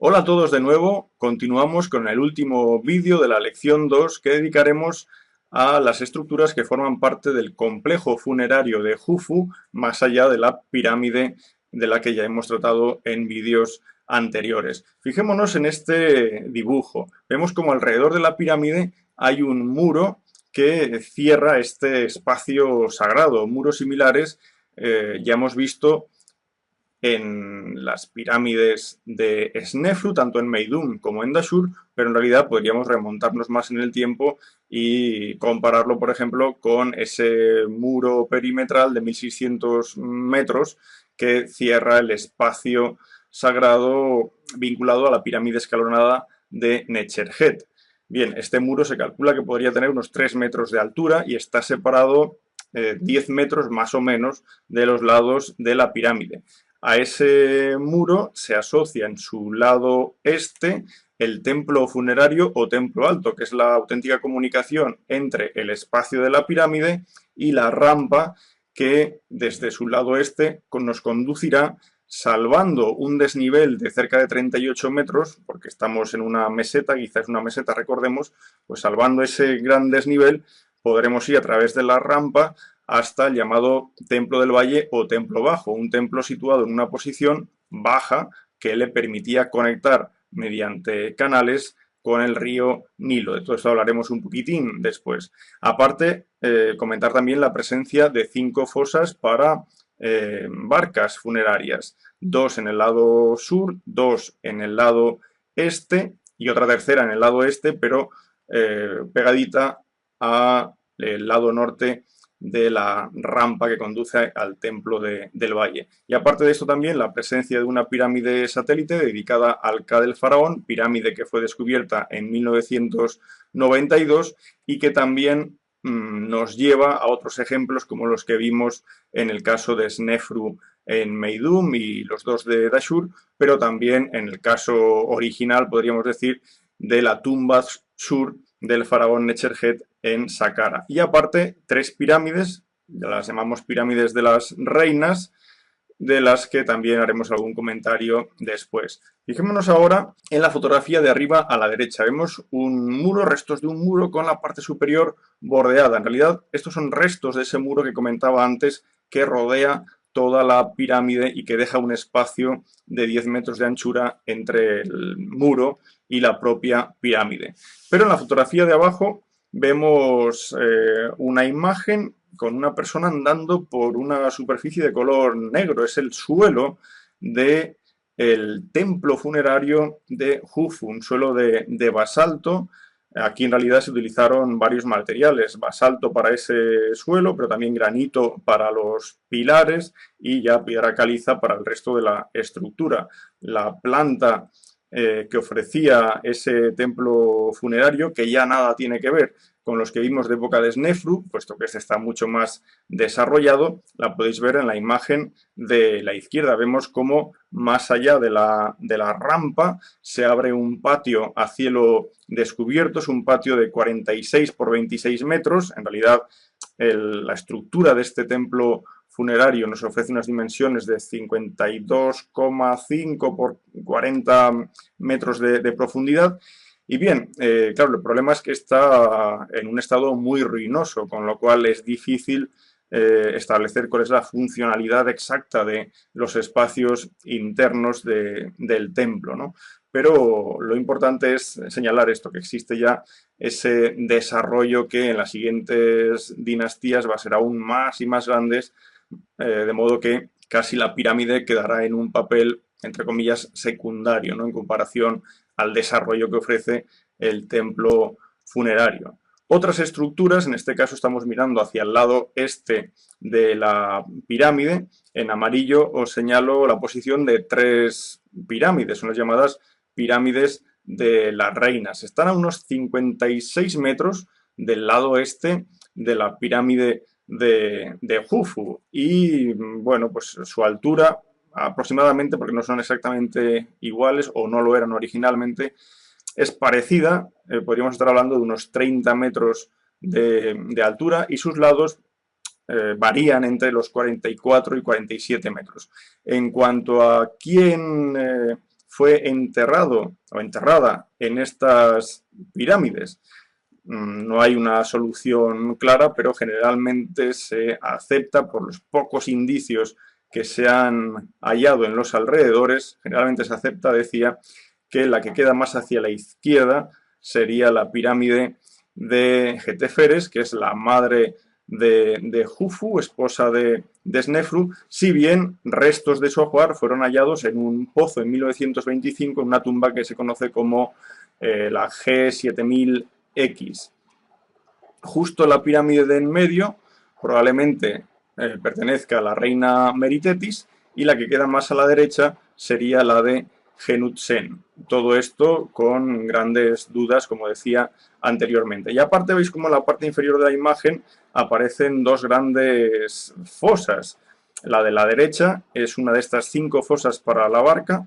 Hola a todos de nuevo, continuamos con el último vídeo de la lección 2 que dedicaremos a las estructuras que forman parte del complejo funerario de Jufu, más allá de la pirámide de la que ya hemos tratado en vídeos anteriores. Fijémonos en este dibujo. Vemos como alrededor de la pirámide hay un muro que cierra este espacio sagrado. Muros similares ya hemos visto en las pirámides de Snefru, tanto en Meidum como en Dashur, pero en realidad podríamos remontarnos más en el tiempo y compararlo, por ejemplo, con ese muro perimetral de 1600 metros que cierra el espacio sagrado vinculado a la pirámide escalonada de Necherhet. Bien, este muro se calcula que podría tener unos 3 metros de altura y está separado 10 metros más o menos de los lados de la pirámide. A ese muro se asocia en su lado este el templo funerario o templo alto, que es la auténtica comunicación entre el espacio de la pirámide y la rampa que desde su lado este nos conducirá salvando un desnivel de cerca de 38 metros, porque estamos en una meseta, quizás una meseta, recordemos, pues salvando ese gran desnivel podremos ir a través de la rampa hasta el llamado Templo del Valle o Templo Bajo, un templo situado en una posición baja que le permitía conectar mediante canales con el río Nilo. De todo esto hablaremos un poquitín después. Aparte, comentar también la presencia de 5 fosas para barcas funerarias, 2 en el lado sur, 2 en el lado este y otra tercera en el lado este, pero pegadita al lado norte de la rampa que conduce al templo del valle. Y aparte de esto también la presencia de una pirámide satélite dedicada al Ka del faraón, pirámide que fue descubierta en 1992 y que también nos lleva a otros ejemplos como los que vimos en el caso de Snefru en Meidum y los 2 de Dashur, pero también en el caso original, podríamos decir, de la tumba sur del faraón Necherhet en Saqqara. Y aparte, 3 pirámides, las llamamos pirámides de las reinas, de las que también haremos algún comentario después. Fijémonos ahora en la fotografía de arriba a la derecha. Vemos un muro, restos de un muro con la parte superior bordeada. En realidad, estos son restos de ese muro que comentaba antes que rodea toda la pirámide y que deja un espacio de 10 metros de anchura entre el muro y la propia pirámide. Pero en la fotografía de abajo vemos una imagen con una persona andando por una superficie de color negro. Es el suelo del templo funerario de Jufu, un suelo de basalto. Aquí en realidad se utilizaron varios materiales, basalto para ese suelo, pero también granito para los pilares y ya piedra caliza para el resto de la estructura. La planta que ofrecía ese templo funerario, que ya nada tiene que ver con los que vimos de época de Snefru, puesto que este está mucho más desarrollado, la podéis ver en la imagen de la izquierda. Vemos cómo más allá de la rampa se abre un patio a cielo descubierto, es un patio de 46 por 26 metros, en realidad la estructura de este templo funerario nos ofrece unas dimensiones de 52,5 por 40 metros de profundidad. Y bien, claro, el problema es que está en un estado muy ruinoso, con lo cual es difícil establecer cuál es la funcionalidad exacta de los espacios internos del templo, ¿no? Pero lo importante es señalar esto, que existe ya ese desarrollo que en las siguientes dinastías va a ser aún más y más grandes, de modo que casi la pirámide quedará en un papel, entre comillas, secundario, ¿no? En comparación al desarrollo que ofrece el templo funerario. Otras estructuras, en este caso estamos mirando hacia el lado este de la pirámide. En amarillo os señalo la posición de 3 pirámides, son las llamadas pirámides de las reinas. Están a unos 56 metros del lado este de la pirámide de Jufu y bueno, pues su altura aproximadamente, porque no son exactamente iguales o no lo eran originalmente, es parecida, podríamos estar hablando de unos 30 metros de altura y sus lados varían entre los 44 y 47 metros. En cuanto a quién fue enterrado o enterrada en estas pirámides? No hay una solución clara, pero generalmente se acepta por los pocos indicios que se han hallado en los alrededores, generalmente se acepta, decía, que la que queda más hacia la izquierda sería la pirámide de Geteferes, que es la madre de Jufu, esposa de Snefru, si bien restos de su ajuar fueron hallados en un pozo en 1925, en una tumba que se conoce como la G7000X. Justo la pirámide de en medio probablemente pertenezca a la reina Meritetis, y la que queda más a la derecha sería la de Genutsen. Todo esto con grandes dudas, como decía anteriormente. Y aparte veis como en la parte inferior de la imagen aparecen dos grandes fosas. La de la derecha es una de estas 5 fosas para la barca,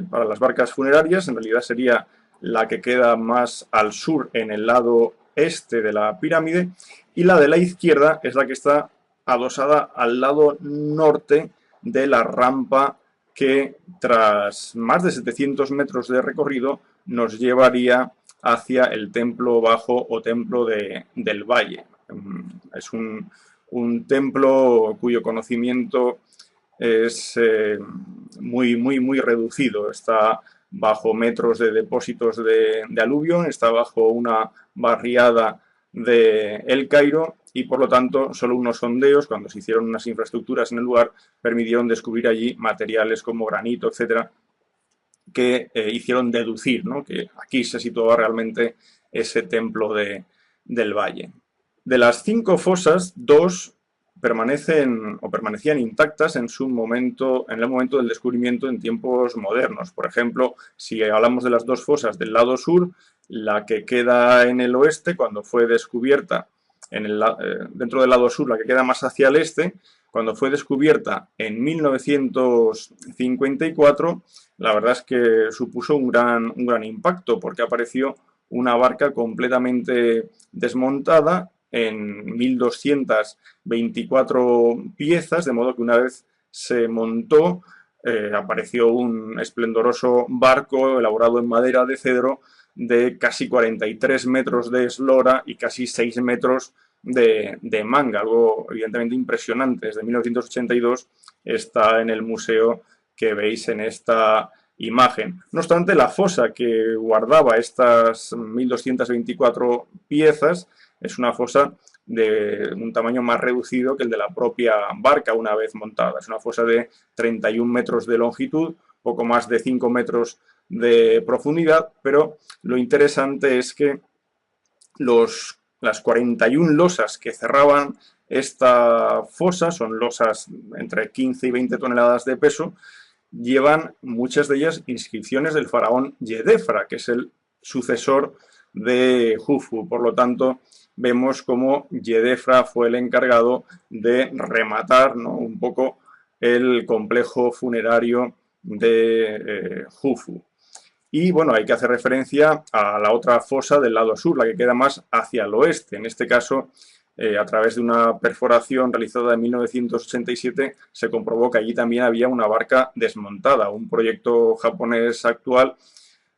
para las barcas funerarias. En realidad sería la que queda más al sur, en el lado este de la pirámide, y la de la izquierda es la que está adosada al lado norte de la rampa que, tras más de 700 metros de recorrido, nos llevaría hacia el templo bajo o templo del valle. Es un templo cuyo conocimiento es muy reducido. Está bajo metros de depósitos de aluvión, está bajo una barriada de El Cairo, y por lo tanto solo unos sondeos, cuando se hicieron unas infraestructuras en el lugar, permitieron descubrir allí materiales como granito, etcétera, que hicieron deducir, ¿no?, que aquí se situaba realmente ese templo del valle. De las 5 fosas, 2 permanecían intactas en su momento, en el momento del descubrimiento en tiempos modernos. Por ejemplo, si hablamos de las 2 fosas del lado sur, la que queda en el oeste, cuando fue descubierta dentro del lado sur, la que queda más hacia el este, cuando fue descubierta en 1954, la verdad es que supuso un gran impacto, porque apareció una barca completamente desmontada en 1224 piezas, de modo que una vez se montó, apareció un esplendoroso barco elaborado en madera de cedro de casi 43 metros de eslora y casi 6 metros de manga, algo evidentemente impresionante. Desde 1982 está en el museo que veis en esta imagen. No obstante, la fosa que guardaba estas 1224 piezas es una fosa de un tamaño más reducido que el de la propia barca una vez montada. Es una fosa de 31 metros de longitud, poco más de 5 metros de profundidad, pero lo interesante es que las 41 losas que cerraban esta fosa, son losas entre 15 y 20 toneladas de peso, llevan muchas de ellas inscripciones del faraón Yedefra, que es el sucesor de Jufu. Por lo tanto, vemos cómo Yedefra fue el encargado de rematar, ¿no?, un poco el complejo funerario de Jufu. Y bueno, hay que hacer referencia a la otra fosa del lado sur, la que queda más hacia el oeste. En este caso, a través de una perforación realizada en 1987, se comprobó que allí también había una barca desmontada. Un proyecto japonés actual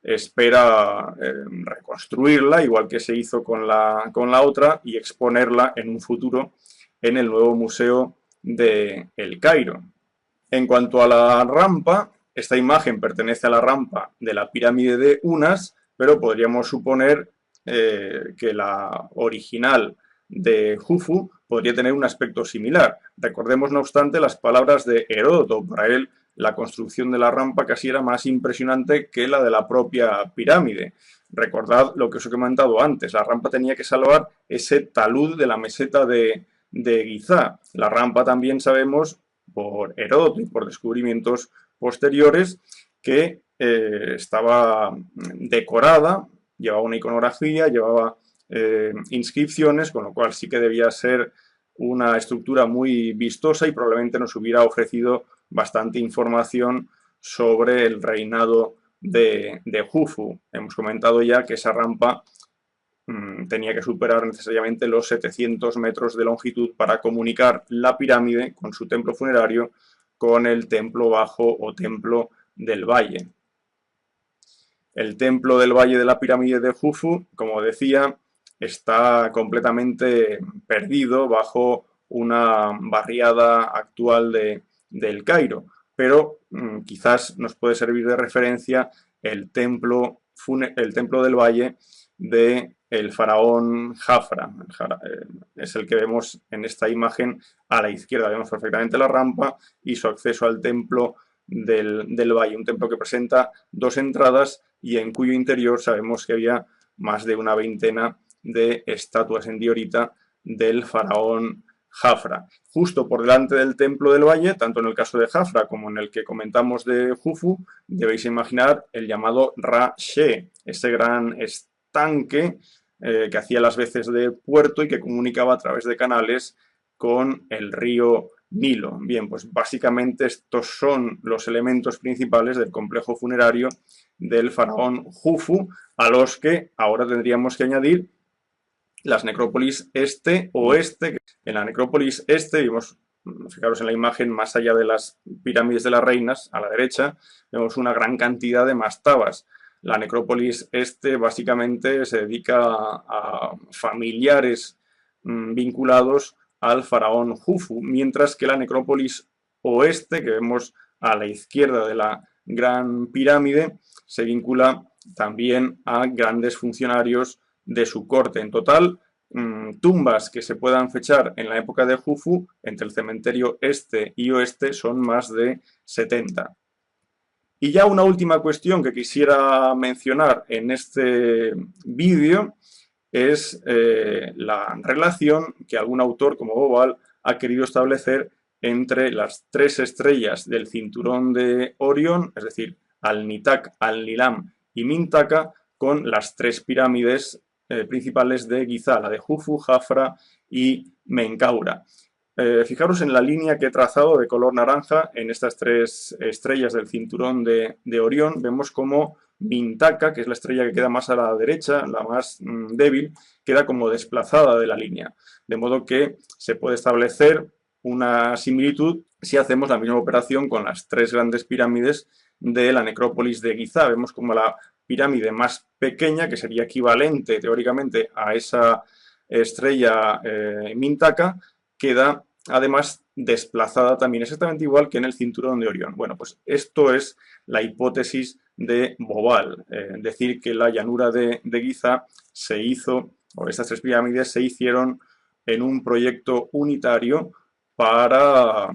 espera reconstruirla, igual que se hizo con la otra, y exponerla en un futuro en el nuevo museo de El Cairo. En cuanto a la rampa, esta imagen pertenece a la rampa de la pirámide de Unas, pero podríamos suponer que la original de Jufu podría tener un aspecto similar. Recordemos, no obstante, las palabras de Heródoto. Para él, la construcción de la rampa casi era más impresionante que la de la propia pirámide. Recordad lo que os he comentado antes, la rampa tenía que salvar ese talud de la meseta de Guizá. La rampa también sabemos, por Heródoto y por descubrimientos posteriores, que estaba decorada, llevaba una iconografía, llevaba inscripciones, con lo cual sí que debía ser una estructura muy vistosa y probablemente nos hubiera ofrecido bastante información sobre el reinado de Jufu. Hemos comentado ya que esa rampa tenía que superar necesariamente los 700 metros de longitud para comunicar la pirámide con su templo funerario con el templo bajo o templo del Valle. El templo del Valle de la pirámide de Jufu, como decía, está completamente perdido bajo una barriada actual del Cairo, pero quizás nos puede servir de referencia el templo del Valle del faraón Jafra. Es el que vemos en esta imagen a la izquierda. Vemos perfectamente la rampa y su acceso al templo del Valle, un templo que presenta dos entradas y en cuyo interior sabemos que había más de una veintena de estatuas en diorita del faraón Jafra. Justo por delante del templo del Valle, tanto en el caso de Jafra como en el que comentamos de Jufu, debéis imaginar el llamado Ra-She, ese gran estanque que hacía las veces de puerto y que comunicaba a través de canales con el río Nilo. Bien, pues básicamente estos son los elementos principales del complejo funerario del faraón Jufu, a los que ahora tendríamos que añadir las necrópolis este-oeste. En la necrópolis este vimos, fijaros en la imagen, más allá de las pirámides de las reinas, a la derecha, vemos una gran cantidad de mastabas. La necrópolis este básicamente se dedica a familiares vinculados al faraón Jufu, mientras que la necrópolis oeste, que vemos a la izquierda de la gran pirámide, se vincula también a grandes funcionarios de su corte. En total, tumbas que se puedan fechar en la época de Jufu, entre el cementerio este y oeste, son más de 70. Y ya una última cuestión que quisiera mencionar en este vídeo es la relación que algún autor como Bobal ha querido establecer entre las tres estrellas del cinturón de Orión, es decir, Al-Nitak, Al-Nilam y Mintaka, con las tres pirámides principales de Giza, la de Jufu, Jafra y Menkaura. Fijaros en la línea que he trazado de color naranja en estas tres estrellas del cinturón de Orión. Vemos como Mintaka, que es la estrella que queda más a la derecha, la más débil, queda como desplazada de la línea. De modo que se puede establecer una similitud si hacemos la misma operación con las tres grandes pirámides de la necrópolis de Giza. Vemos como la pirámide más pequeña, que sería equivalente teóricamente a esa estrella Mintaka, queda además desplazada también exactamente igual que en el cinturón de Orión. Bueno, pues esto es la hipótesis de Bobal, decir que la llanura de Giza se hizo, o estas tres pirámides se hicieron en un proyecto unitario para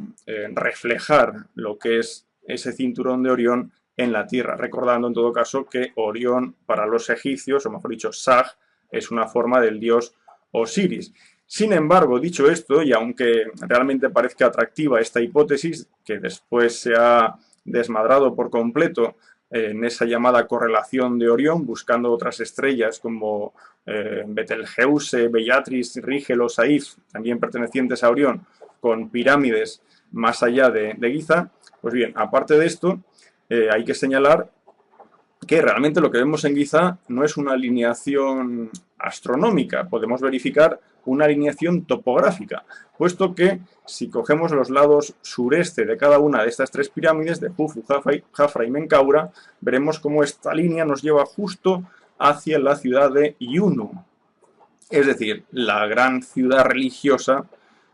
reflejar lo que es ese cinturón de Orión en la Tierra, recordando en todo caso que Orión para los egipcios, o mejor dicho, Sag, es una forma del dios Osiris. Sin embargo, dicho esto, y aunque realmente parezca atractiva esta hipótesis, que después se ha desmadrado por completo en esa llamada correlación de Orión, buscando otras estrellas como Betelgeuse, Bellatrix, Rigel, Saif, también pertenecientes a Orión, con pirámides más allá de Giza, pues bien, aparte de esto, hay que señalar que realmente lo que vemos en Giza no es una alineación astronómica, podemos verificar una alineación topográfica, puesto que si cogemos los lados sureste de cada una de estas tres pirámides, de Jufu, Jafra y Menkaura, veremos cómo esta línea nos lleva justo hacia la ciudad de Yunu, es decir, la gran ciudad religiosa,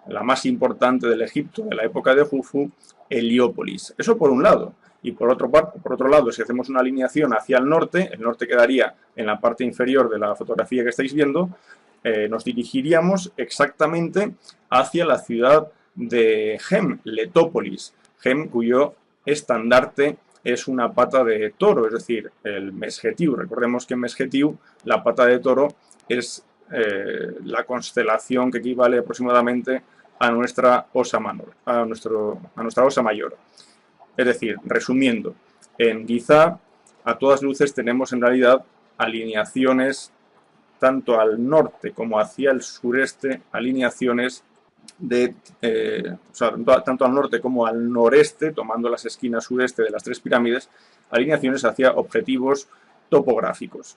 la más importante del Egipto de la época de Jufu, Heliópolis. Eso por un lado. Y por otro lado, si hacemos una alineación hacia el norte quedaría en la parte inferior de la fotografía que estáis viendo, nos dirigiríamos exactamente hacia la ciudad de Gem, Letópolis. Gem, cuyo estandarte es una pata de toro, es decir, el Mesgetiu. Recordemos que en Mesgetiu la pata de toro es la constelación que equivale aproximadamente a nuestra osa mayor. Es decir, resumiendo, en Giza a todas luces tenemos en realidad alineaciones tanto al norte como hacia el sureste, alineaciones tanto al norte como al noreste, tomando las esquinas sureste de las tres pirámides, alineaciones hacia objetivos topográficos.